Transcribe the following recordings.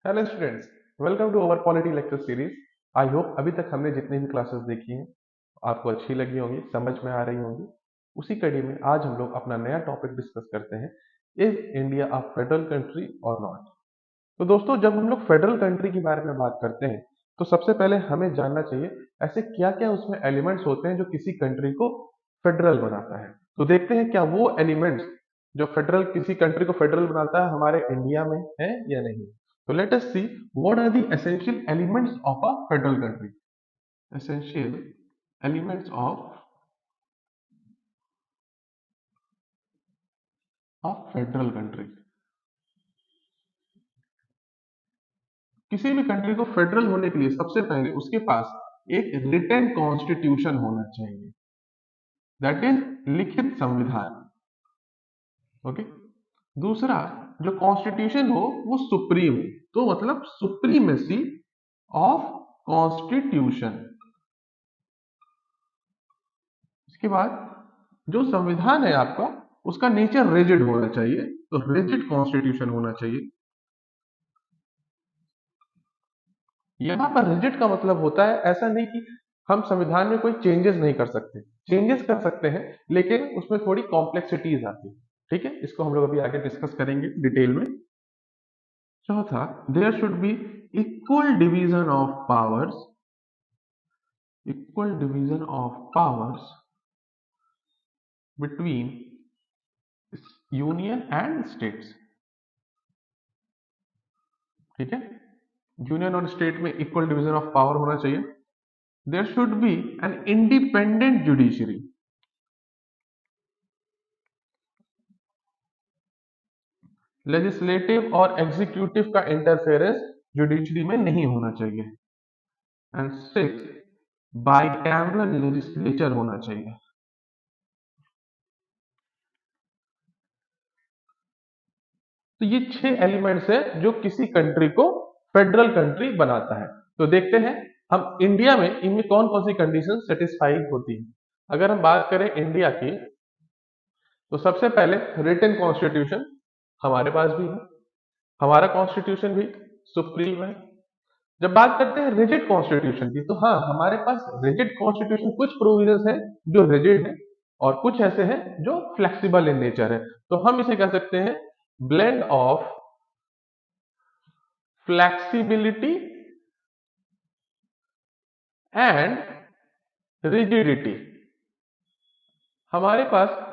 Hello students, welcome to our polity lecture series. I hope अभी तक हमने जितनी भी क्लासेस देखी हैं आपको अच्छी लगी होंगी, समझ में आ रही होंगी। उसी कड़ी में आज हम लोग अपना नया टॉपिक डिस्कस करते हैं, is India a federal country और नॉट। तो दोस्तों, जब हम लोग फेडरल कंट्री के बारे में बात करते हैं तो सबसे पहले हमें जानना चाहिए ऐसे क्या क्या उसमें एलिमेंट्स होते हैं जो किसी कंट्री को फेडरल बनाता है। तो देखते हैं क्या वो एलिमेंट्स जो फेडरल किसी कंट्री को फेडरल बनाता है हमारे इंडिया में है या नहीं। तो let us see what are the essential elements of a federal country. Essential elements of a federal country. किसी भी कंट्री को फेडरल होने के लिए सबसे पहले उसके पास एक रिटन कॉन्स्टिट्यूशन होना चाहिए, दैट इज लिखित संविधान। ओके। दूसरा, जो कॉन्स्टिट्यूशन हो वो सुप्रीम हो, तो मतलब सुप्रीमेसी ऑफ कॉन्स्टिट्यूशन। इसके बाद जो संविधान है आपका उसका नेचर रिजिड होना चाहिए, तो रिजिड कॉन्स्टिट्यूशन होना चाहिए। यहां पर रिजिड का मतलब होता है ऐसा नहीं कि हम संविधान में कोई चेंजेस नहीं कर सकते, चेंजेस कर सकते हैं लेकिन उसमें थोड़ी कॉम्प्लेक्सिटीज आती है। ठीक है, इसको हम लोग अभी आगे डिस्कस करेंगे डिटेल में। चौथा, there should be equal division of powers, equal division of powers between union and states. ठीक है, यूनियन और स्टेट में इक्वल डिवीजन ऑफ पावर होना चाहिए। There should be an independent judiciary. Legislative और एग्जीक्यूटिव का इंटरफेरेंस जुडिशरी में नहीं होना चाहिए। एंड सिक्स, बाइकैमरल लेजिस्लेचर होना चाहिए। तो ये 6 एलिमेंट्स है जो किसी कंट्री को फेडरल कंट्री बनाता है। तो देखते हैं हम इंडिया में इनमें कौन कौन सी कंडीशन सेटिस्फाई होती है। अगर हम बात करें इंडिया की, तो सबसे पहले रिटन कॉन्स्टिट्यूशन हमारे पास भी है, हमारा कॉन्स्टिट्यूशन भी सुप्रीम है। जब बात करते हैं रिजिड कॉन्स्टिट्यूशन की, तो हाँ, हमारे पास रिजिड कॉन्स्टिट्यूशन कुछ प्रोविजंस है जो रिजिड है और कुछ ऐसे हैं जो फ्लेक्सिबल इन नेचर है। तो हम इसे कह सकते हैं blend of flexibility and rigidity. हमारे पास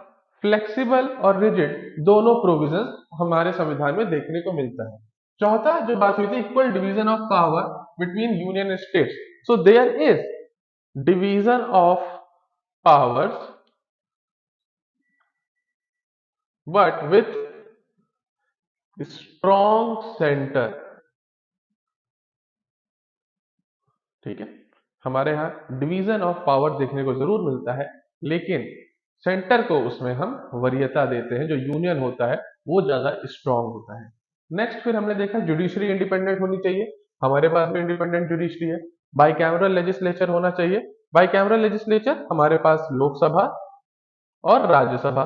फ्लेक्सिबल और रिजिड दोनों प्रोविजंस हमारे संविधान में देखने को मिलता है। चौथा जो बात हुई थी, equal division of power between union states. So there is division of powers but with strong centre. ठीक है, हमारे यहाँ डिवीजन ऑफ पावर देखने को जरूर मिलता है लेकिन सेंटर को उसमें हम वरीयता देते हैं, जो यूनियन होता है वो ज्यादा स्ट्रांग होता है। नेक्स्ट फिर हमने देखा जुडिशरी इंडिपेंडेंट होनी चाहिए, हमारे पास भी इंडिपेंडेंट जुडिशरी है। बाइकैमरल लेजिस्लेचर होना चाहिए। बाइकैमरल लेजिस्लेचर हमारे पास लोकसभा और राज्यसभा।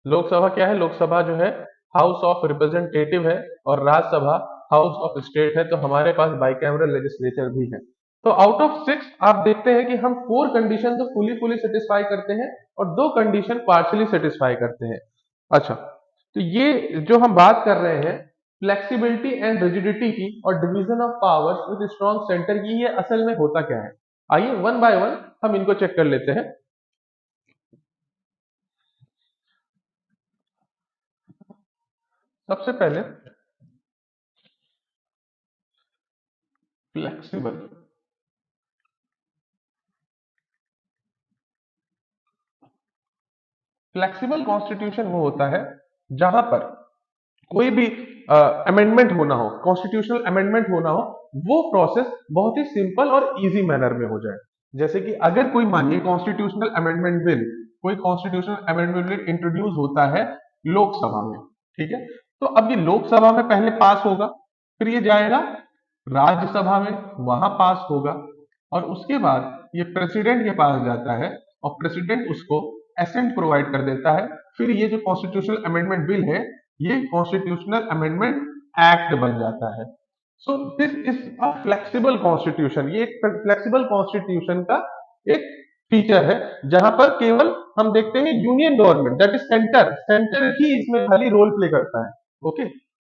लोकसभा क्या है, लोकसभा जो है हाउस ऑफ रिप्रेजेंटेटिव है और राज्यसभा हाउस ऑफ स्टेट है। तो हमारे पास बाइकैमरल लेजिस्लेचर भी है। तो आउट ऑफ 6 आप देखते हैं कि हम 4 कंडीशन तो फुली फुली सेटिस्फाई करते हैं और 2 कंडीशन पार्शियली सेटिस्फाई करते हैं। अच्छा, तो ये जो हम बात कर रहे हैं फ्लेक्सिबिलिटी एंड रिजिडिटी की और division of powers with strong centre की, ये असल में होता क्या है, आइए वन बाय वन हम इनको चेक कर लेते हैं। सबसे पहले फ्लेक्सिबल। फ्लेक्सिबल कॉन्स्टिट्यूशन वो होता है जहां पर कोई भी अमेंडमेंट होना हो, कॉन्स्टिट्यूशनल अमेंडमेंट होना हो, वो प्रोसेस बहुत ही सिंपल और इजी मैनर में हो जाए। जैसे कि अगर कोई मानिए कॉन्स्टिट्यूशनल अमेंडमेंट बिल, कोई कॉन्स्टिट्यूशनल अमेंडमेंट बिल इंट्रोड्यूस होता है लोकसभा में। ठीक है, तो अब ये लोकसभा में पहले पास होगा, फिर ये जाएगा राज्यसभा में, वहां पास होगा और उसके बाद ये प्रेसिडेंट के पास जाता है और प्रेसिडेंट उसको एसेंट प्रोवाइड कर देता है। फिर ये जो कॉन्स्टिट्यूशनल अमेंडमेंट बिल है ये कॉन्स्टिट्यूशनल अमेंडमेंट एक्ट बन जाता है। So this is a flexible constitution. ये एक फ्लेक्सिबल कॉन्स्टिट्यूशन का एक फीचर है, जहां पर केवल हम देखते हैं union government, that is centre, centre ही इसमें खाली रोल प्ले करता है। Okay,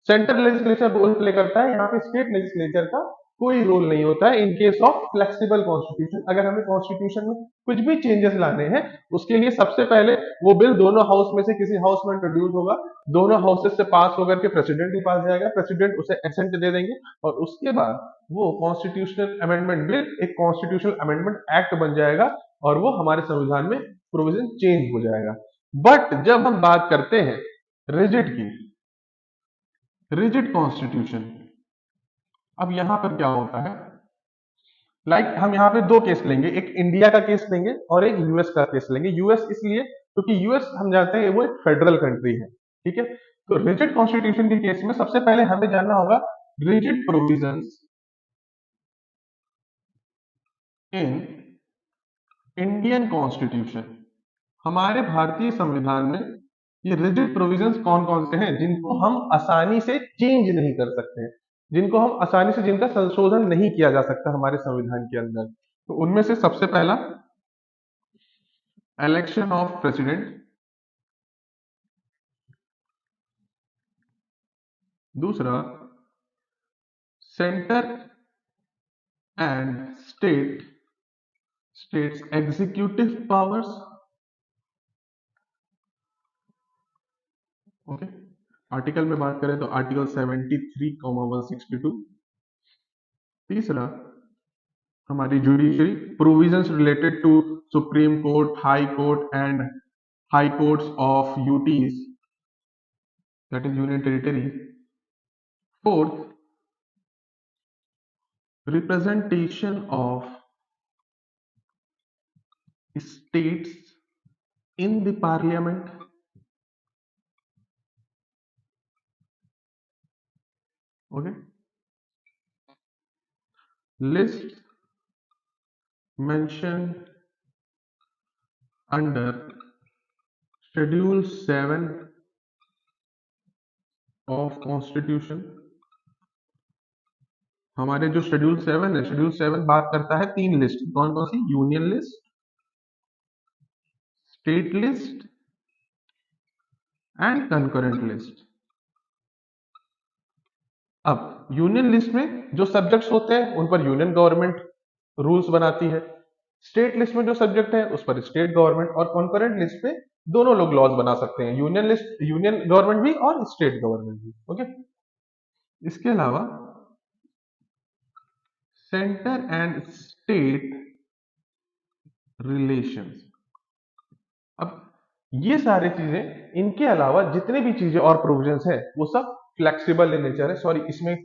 central legislature role play करता है, यहाँ पे स्टेट लेजिस्लेचर का कोई रोल नहीं होता है in case of flexible constitution. अगर हमें कॉन्स्टिट्यूशन में कुछ भी चेंजेस लाने हैं, उसके लिए सबसे पहले वो बिल दोनों हाउस में से किसी हाउस में इंट्रोड्यूस होगा, दोनों हाउसेस से पास होकर के प्रेसिडेंट के पास जाएगा, प्रेसिडेंट उसे एसेंट दे देंगे, और उसके बाद वो कॉन्स्टिट्यूशनल अमेंडमेंट बिल एक कॉन्स्टिट्यूशनल अमेंडमेंट एक्ट बन जाएगा, और वो हमारे संविधान में प्रोविजन चेंज हो जाएगा। बट जब हम बात करते हैं रिजिड की, रिजिड कॉन्स्टिट्यूशन, अब यहां पर क्या होता है, हम यहाँ पे दो केस लेंगे, एक इंडिया का केस लेंगे और एक यूएस का केस लेंगे। यूएस इसलिए क्योंकि यूएस हम जानते हैं वो एक फेडरल कंट्री है, ठीक है। तो रिजिड कॉन्स्टिट्यूशन के केस में सबसे पहले हमें जानना होगा rigid provisions in Indian constitution. हमारे भारतीय संविधान में ये रिजिड प्रोविजंस कौन कौन से हैं जिनको हम आसानी से चेंज नहीं कर सकते हैं, जिनको हम आसानी से, जिनका संशोधन नहीं किया जा सकता हमारे संविधान के अंदर। तो उनमें से सबसे पहला इलेक्शन ऑफ प्रेसिडेंट, दूसरा centre and states executive powers. Okay, article में बात करें तो आर्टिकल 73, 162। तीसरा हमारी judiciary provisions related to supreme court, high court and high courts of UTs, that is union territory. Fourth, representation of states in the parliament। okay, list mentioned under schedule 7 of constitution। हमारे जो schedule 7 है, schedule 7 बात करता है तीन list, कौन कौन सी, union list, state list and concurrent list. अब यूनियन लिस्ट में जो सब्जेक्ट्स होते हैं उन पर यूनियन गवर्नमेंट रूल्स बनाती है, स्टेट लिस्ट में जो सब्जेक्ट है उस पर स्टेट गवर्नमेंट, और कॉन्करेंट लिस्ट पे दोनों लोग लॉज बना सकते हैं, यूनियन लिस्ट, यूनियन गवर्नमेंट भी और स्टेट गवर्नमेंट भी। ओके, इसके अलावा सेंटर एंड स्टेट रिलेशंस। अब ये सारी चीजें, इनके अलावा जितने भी चीजें और प्रोविजंस है वो सब फ्लेक्सिबल इन नेचर है। सॉरी, इसमें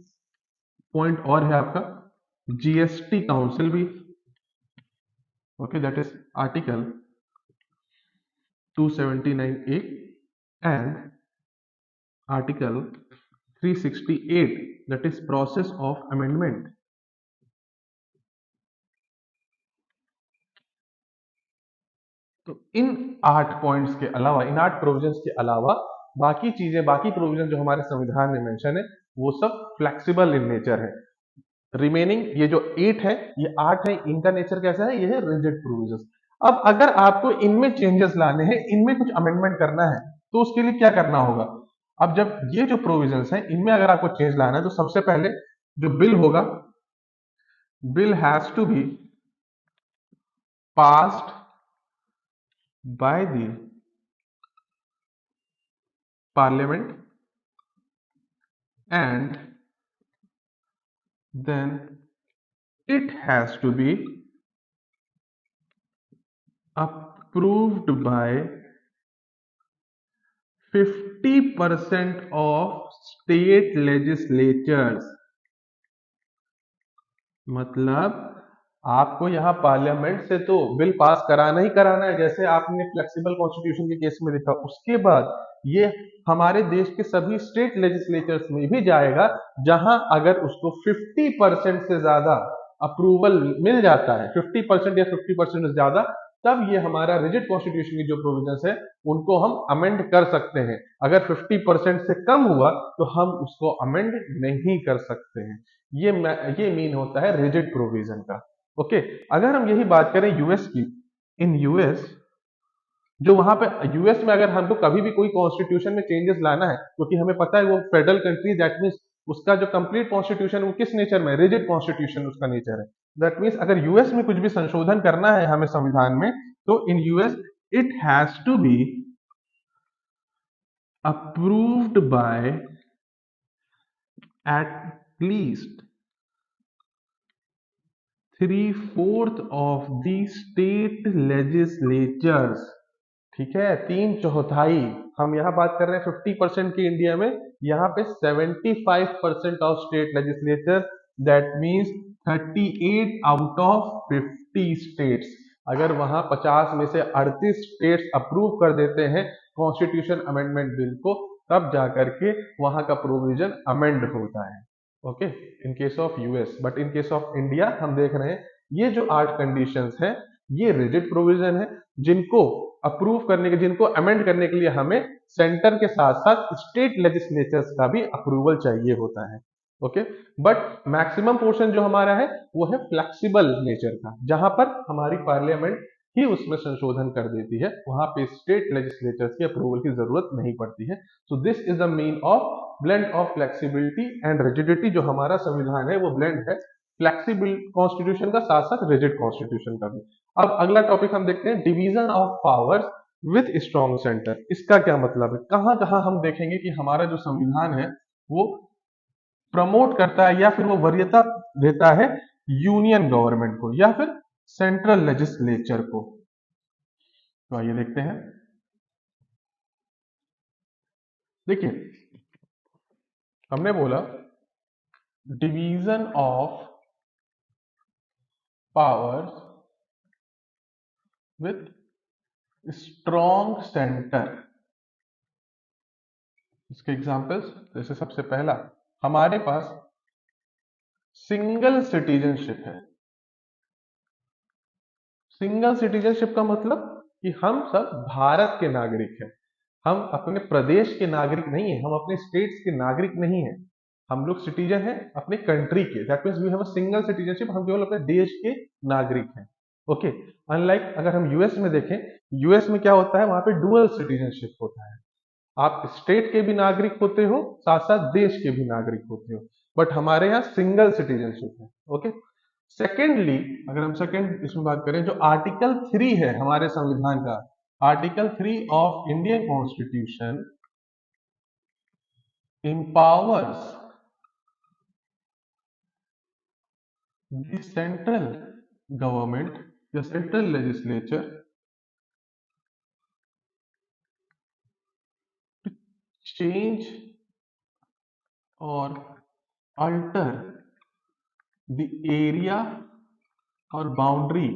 पॉइंट और है आपका जीएसटी काउंसिल भी। Okay, that is article 279A and article 368, that is process of amendment। तो इन 8 पॉइंट्स के अलावा, इन 8 प्रोविजंस के अलावा बाकी चीजें, बाकी प्रोविजन जो हमारे संविधान में मेंशन है वो सब फ्लेक्सिबल इन नेचर है। रिमेनिंग ये जो 8 है, ये 8 है, इनका नेचर कैसा है, ये है रिजिड प्रोविजंस। अब अगर आपको इनमें चेंजेस लाने हैं, इनमें कुछ अमेंडमेंट करना है, तो उसके लिए क्या करना होगा। अब जब ये जो प्रोविजंस है इनमें अगर आपको चेंज लाना है, तो सबसे पहले जो बिल होगा, bill has to be passed by the parliament and then it has to be approved by 50% of state legislatures। मतलब आपको यहां पार्लियामेंट से तो बिल पास कराना ही कराना है, जैसे आपने फ्लेक्सिबल कॉन्स्टिट्यूशन के केस में देखा। उसके बाद ये हमारे देश के सभी स्टेट लेजिस्लेचर्स में भी जाएगा, जहां अगर उसको 50% से ज्यादा अप्रूवल मिल जाता है, 50% या 50% से ज्यादा, तब ये हमारा रिजिड कॉन्स्टिट्यूशन की जो प्रोविजंस है उनको हम अमेंड कर सकते हैं। अगर 50% से कम हुआ तो हम उसको अमेंड नहीं कर सकते हैं। ये मीन होता है रिजिड प्रोविजन का। ओके, अगर हम यही बात करें यूएस की, इन यूएस जो वहां पे यूएस में अगर हमको कभी भी कोई कॉन्स्टिट्यूशन में चेंजेस लाना है, क्योंकि हमें पता है वो फेडरल कंट्री, दैट मीन्स उसका जो कंप्लीट कॉन्स्टिट्यूशन वो किस नेचर में, रिजिड कॉन्स्टिट्यूशन उसका नेचर है। दैट मीन्स अगर यूएस में कुछ भी संशोधन करना है हमें संविधान में, तो in US it has to be approved by at least 3/4 of the state legislatures. ठीक है, 3/4। हम यहाँ बात कर रहे हैं 50% की इंडिया में, यहाँ पे 75% of state legislature, that means 38 out of 50 states. अगर वहां 50 में से 38 स्टेट्स अप्रूव कर देते हैं कॉन्स्टिट्यूशन अमेंडमेंट बिल को, तब जाकर के वहां का प्रोविजन अमेंड होता है। Okay, in case of US, but in case of India हम देख रहे हैं ये जो 8 कंडीशंस हैं ये रिजिड प्रोविजन है, जिनको अप्रूव करने के, जिनको अमेंड करने के लिए हमें सेंटर के साथ साथ स्टेट लेजिस्लेचर्स का भी अप्रूवल चाहिए होता है। ओके, बट मैक्सिमम पोर्शन जो हमारा है वो है फ्लेक्सिबल नेचर का, जहां पर हमारी पार्लियामेंट ही उसमें संशोधन कर देती है, वहां पे स्टेट लेजिस्लेचर्स की अप्रूवल की जरूरत नहीं पड़ती है। So this is the mean of blend of flexibility and rigidity. जो हमारा संविधान है वो ब्लेंड है फ्लेक्सिबल कॉन्स्टिट्यूशन का साथ साथ रिजिड कॉन्स्टिट्यूशन का भी। अब अगला टॉपिक हम देखते हैं, division of powers with strong centre. इसका क्या मतलब है, कहां कहां हम देखेंगे कि हमारा जो संविधान है वो प्रमोट करता है या फिर वो वरीयता देता है यूनियन गवर्नमेंट को या फिर सेंट्रल लेजिस्लेचर को। तो आइए देखते हैं। देखिए, हमने बोला division of powers with strong centre. इसके एग्जांपल्स, जैसे सबसे पहला हमारे पास सिंगल सिटीजनशिप है। सिंगल सिटीजनशिप का मतलब कि हम सब भारत के नागरिक हैं, हम अपने प्रदेश के नागरिक नहीं है, हम अपने स्टेट्स के नागरिक नहीं है, हम लोग सिटीजन हैं अपने कंट्री के। That means we have a single citizenship, हम केवल अपने देश के नागरिक हैं। ओके, अनलाइक अगर हम यूएस में देखें, यूएस में क्या होता है, वहां पे डुअल सिटीजनशिप होता है, आप स्टेट के भी नागरिक होते हो साथ साथ देश के भी नागरिक होते हो, बट हमारे यहाँ सिंगल सिटीजनशिप है। ओके, सेकेंडली अगर हम सेकेंड इसमें बात करें, जो आर्टिकल 3 है हमारे संविधान का, article 3 of Indian constitution empowers the central government या central legislature to change or alter the area or boundary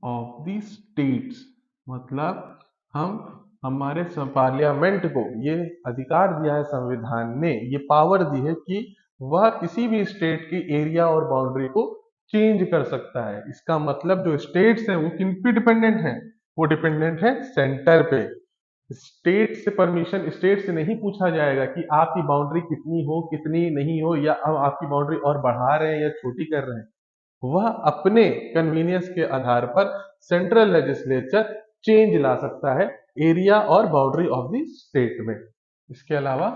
of the states। मतलब हम हमारे पार्लियामेंट को ये अधिकार दिया है, संविधान ने ये पावर दी है कि वह किसी भी स्टेट की एरिया और बाउंड्री को चेंज कर सकता है। इसका मतलब जो स्टेट्स हैं वो किन पे डिपेंडेंट हैं, वो डिपेंडेंट है सेंटर पे। स्टेट से परमिशन, स्टेट से नहीं पूछा जाएगा कि आपकी बाउंड्री कितनी हो कितनी नहीं हो, या हम आपकी बाउंड्री और बढ़ा रहे हैं या छोटी कर रहे हैं। वह अपने कन्वीनियंस के आधार पर सेंट्रल लेजिस्लेचर चेंज ला सकता है एरिया और बाउंड्री ऑफ द स्टेट में। इसके अलावा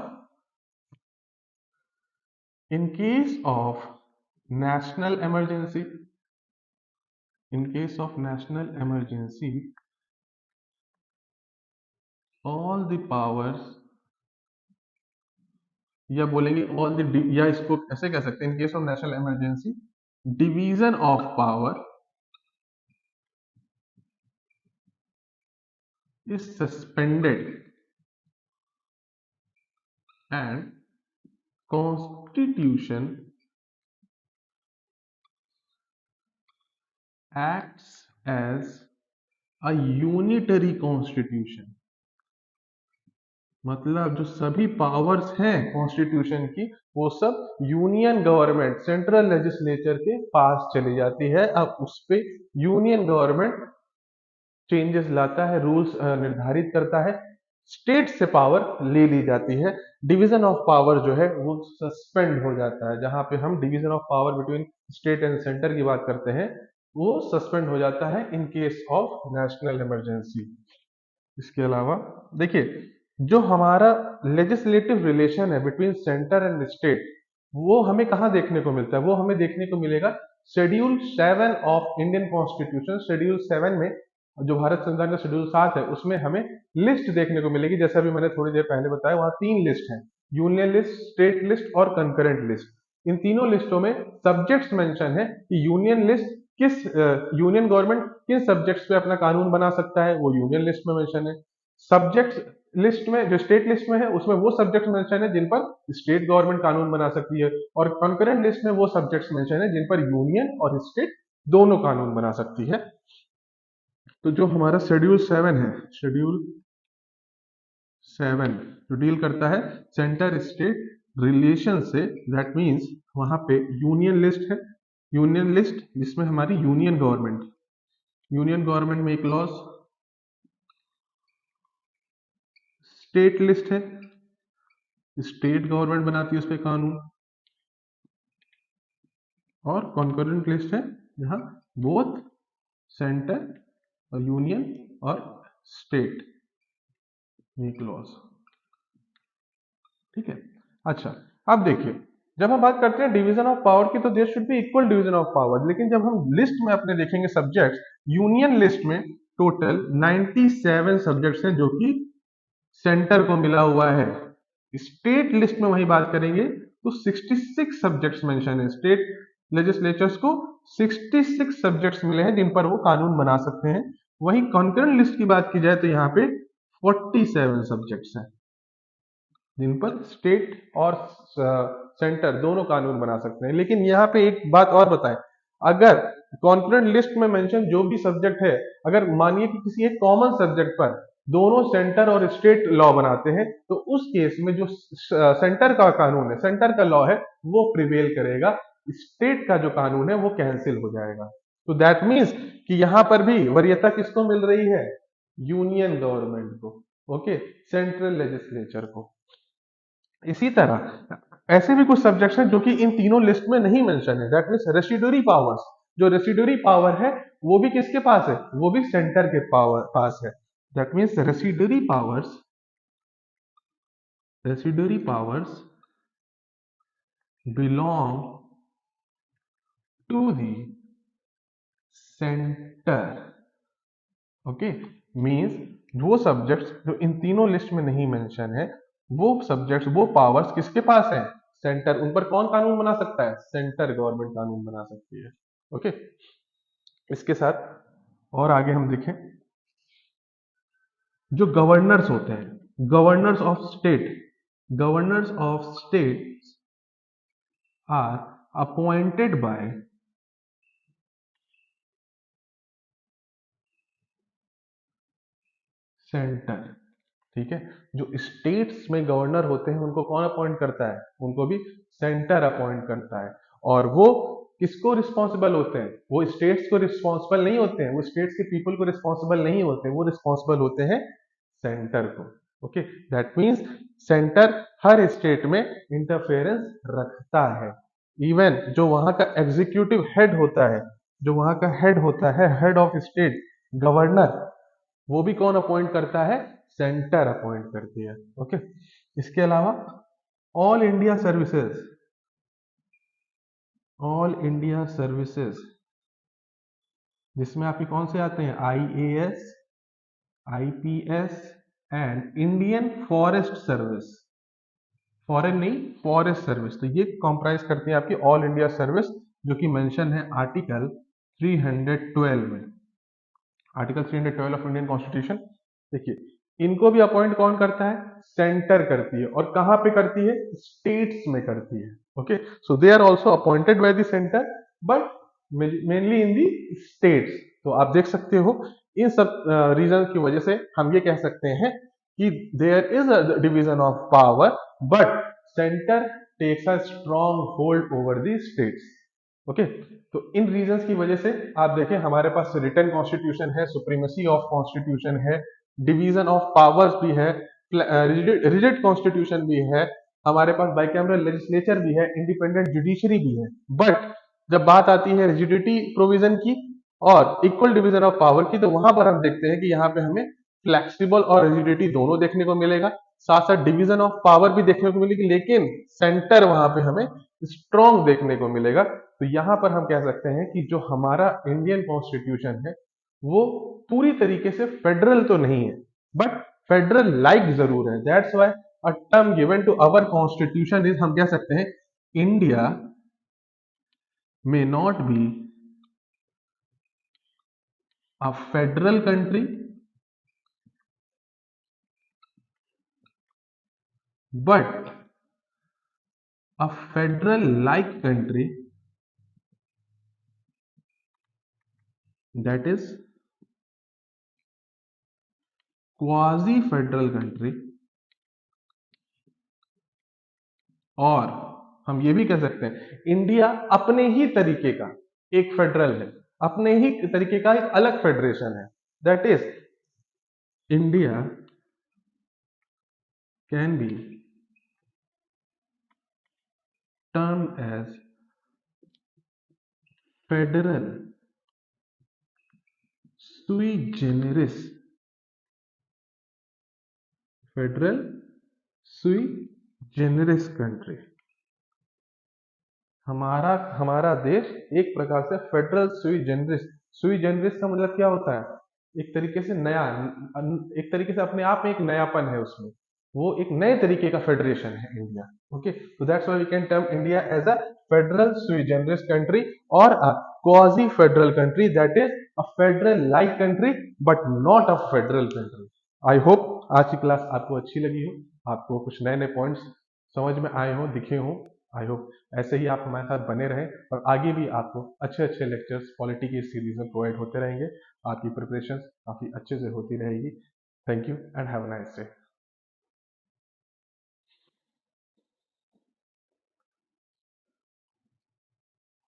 in case of national emergency, in case of national emergency all the powers, या बोलेंगे ऑल द, या इसको ऐसे कह सकते हैं, in case of national emergency division of power is suspended and constitution acts as a unitary constitution। मतलब जो सभी पावर्स हैं कॉन्स्टिट्यूशन की वो सब यूनियन गवर्नमेंट सेंट्रल लेजिस्लेचर के पास चली जाती है। अब उस पे यूनियन गवर्नमेंट चेंजेस लाता है, रूल्स निर्धारित करता है स्टेट से पावर ले ली जाती है। डिवीजन ऑफ पावर जो है वो सस्पेंड हो जाता है। जहां पे हम division of power between state and centre की बात करते हैं वो सस्पेंड हो जाता है in case of national emergency. इसके अलावा देखिए, जो हमारा लेजिस्लेटिव रिलेशन है बिटवीन सेंटर एंड स्टेट, वो हमें कहाँ देखने को मिलता है? वो हमें देखने को मिलेगा schedule 7 of Indian constitution. Schedule 7 में, जो भारत संविधान का शेड्यूल 7 है, उसमें हमें लिस्ट देखने को मिलेगी। जैसा अभी मैंने थोड़ी देर पहले बताया, वहां 3 लिस्ट हैं, यूनियन लिस्ट, स्टेट लिस्ट और कंकरेंट लिस्ट। इन तीनों लिस्टों में सब्जेक्ट्स मेंशन है कि यूनियन लिस्ट किस यूनियन गवर्नमेंट किन सब्जेक्ट्स पे अपना कानून बना सकता है, वो यूनियन लिस्ट में मेंशन है। सब्जेक्ट्स लिस्ट में, जो स्टेट लिस्ट में है, उसमें वो सब्जेक्ट्स मेंशन है जिन पर स्टेट गवर्नमेंट कानून बना सकती है, और कंकरेंट लिस्ट में वो सब्जेक्ट्स मेंशन है जिन पर यूनियन और स्टेट दोनों कानून बना सकती है। तो जो हमारा शेड्यूल 7 है, शेड्यूल 7 जो डील करता है सेंटर स्टेट रिलेशन से, दैट मीन्स वहां पे यूनियन लिस्ट है, यूनियन लिस्ट जिसमें हमारी यूनियन गवर्नमेंट में एक लॉज, स्टेट लिस्ट है, स्टेट गवर्नमेंट बनाती है उस पर कानून, और कॉन्करेंट लिस्ट है जहां बोथ सेंटर और यूनियन और स्टेट मेक लॉज। ठीक है। अच्छा, अब देखिए, जब हम बात करते हैं डिवीजन ऑफ पावर की, तो there should be equal division of power. लेकिन जब हम लिस्ट में अपने देखेंगे सब्जेक्ट्स, यूनियन लिस्ट में टोटल 97 सब्जेक्ट्स हैं जो कि सेंटर को मिला हुआ है। स्टेट लिस्ट में वही बात करेंगे तो 66 सब्जेक्ट्स मेंशन है। स्टेट लेजिस्लेचर्स को 66 सब्जेक्ट्स मिले हैं जिन पर वो कानून बना सकते हैं। वहीं कॉन्करेंट लिस्ट की बात की जाए तो यहाँ पे 47 सब्जेक्ट्स हैं जिन पर स्टेट और सेंटर दोनों कानून बना सकते हैं। लेकिन यहाँ पे एक बात और बताएं, अगर कॉन्करेंट लिस्ट में मेंशन जो भी सब्जेक्ट है, अगर मानिए कि किसी एक कॉमन सब्जेक्ट पर दोनों सेंटर और स्टेट लॉ बनाते हैं, तो उस केस में जो सेंटर का कानून है, सेंटर का लॉ है, वो प्रिवेल करेगा, स्टेट का जो कानून है वो कैंसिल हो जाएगा। तो दैट मीन्स कि यहां पर भी वरीयता किसको मिल रही है? यूनियन गवर्नमेंट को, ओके, सेंट्रल लेजिस्लेचर को। इसी तरह ऐसे भी कुछ सब्जेक्ट्स हैं जो कि इन तीनों लिस्ट में नहीं मेंशन है, दैट मीन्स रेसिडुअरी पावर्स। जो रेसिडुअरी पावर है वो भी किसके पास है? वो भी सेंटर के पास है। That means residuary powers belong to the centre. Okay, means वो सब्जेक्ट्स जो इन तीनों लिस्ट में नहीं मेंशन है, वो सब्जेक्ट्स, वो पावर्स किसके पास है? सेंटर। उन पर कौन कानून बना सकता है? सेंटर गवर्नमेंट कानून बना सकती है। ओके, इसके साथ और आगे हम देखें, जो गवर्नर्स होते हैं, governors of state are appointed by centre. ठीक है, जो स्टेट्स में गवर्नर होते हैं उनको कौन अपॉइंट करता है? उनको भी सेंटर अपॉइंट करता है। और वो किसको रिस्पॉन्सिबल होते हैं? वो स्टेट्स को रिस्पॉन्सिबल नहीं होते हैं, वो स्टेट्स के पीपल को रिस्पॉन्सिबल नहीं होते, वो रिस्पॉन्सिबल होते हैं सेंटर को। Okay, that means centre her state में इंटरफेरेंस रखता है। इवन जो वहां का एग्जीक्यूटिव हेड होता है, जो वहां का हेड होता है, हेड ऑफ स्टेट, गवर्नर, वो भी कौन अपॉइंट करता है? सेंटर अपॉइंट करती है। ओके, इसके अलावा ऑल इंडिया सर्विसेज जिसमें आपके कौन से आते हैं? IAS, IPS and Indian forest service. Foreign नहीं, फॉरेस्ट सर्विस। तो ये कॉम्प्राइज करती है आपकी ऑल इंडिया सर्विस, जो कि मेंशन है आर्टिकल 312 में, आर्टिकल 312 ऑफ इंडियन कॉन्स्टिट्यूशन। देखिए, इनको भी अपॉइंट कौन करता है? सेंटर करती है। और कहां पे करती है? स्टेट्स में करती है। Okay, so they are also appointed by the centre, but mainly in the states. तो आप देख सकते हो, इन सब रीजन की वजह से हम ये कह सकते हैं कि there is a division of power, but centre takes a strong hold over the states. Okay, तो इन रीजंस की वजह से आप देखें, हमारे पास रिटन कॉन्स्टिट्यूशन है, सुप्रीमेसी ऑफ कॉन्स्टिट्यूशन है, डिवीजन ऑफ पावर्स भी है, रिजिड कॉन्स्टिट्यूशन भी है, हमारे पास बाइकैमरल लेजिस्लेचर भी है, इंडिपेंडेंट जुडिशरी भी है। बट जब बात आती है रिजिडिटी प्रोविजन की और इक्वल डिवीजन ऑफ पावर की, तो वहां पर हम देखते हैं कि यहाँ पे हमें फ्लेक्सिबल और रिजिडिटी दोनों देखने को मिलेगा, साथ साथ डिवीजन ऑफ पावर भी देखने को मिलेगी, लेकिन सेंटर वहां पे हमें स्ट्रॉन्ग देखने को मिलेगा। तो यहां पर हम कह सकते हैं कि जो हमारा इंडियन कॉन्स्टिट्यूशन है वो पूरी तरीके से फेडरल तो नहीं है, बट फेडरल लाइक जरूर है। That's why a term given to our constitution is, हम कह सकते हैं India may not be a federal country but a federal like country, that is quasi federal country, और हम ये भी कह सकते हैं इंडिया अपने ही तरीके का एक फेडरल है, अपने ही तरीके का एक अलग फेडरेशन है। That is India can be term as federal sui generis, federal sui generis country. हमारा हमारा देश एक प्रकार से फेडरल सुई जेनरिस का मतलब क्या होता है, एक तरीके से नया, एक तरीके से अपने आप में एक नयापन है उसमें, वो एक नए तरीके का फेडरेशन है इंडिया। ओके, तो that's why we can term India as a federal sui generis country और a quasi federal country, that is a federal like country but not a federal country. I hope आज की class आपको अच्छी लगी हो, आपको कुछ नए नए पॉइंट्स समझ में आए हो, दिखे हो। आई होप ऐसे ही आप हमारे साथ बने रहें और आगे भी आपको अच्छे अच्छे लेक्चर्स पॉलिटी की सीरीज में प्रोवाइड होते रहेंगे, आपकी प्रिपरेशन काफ़ी अच्छे से होती रहेगी। Thank you and have a nice day.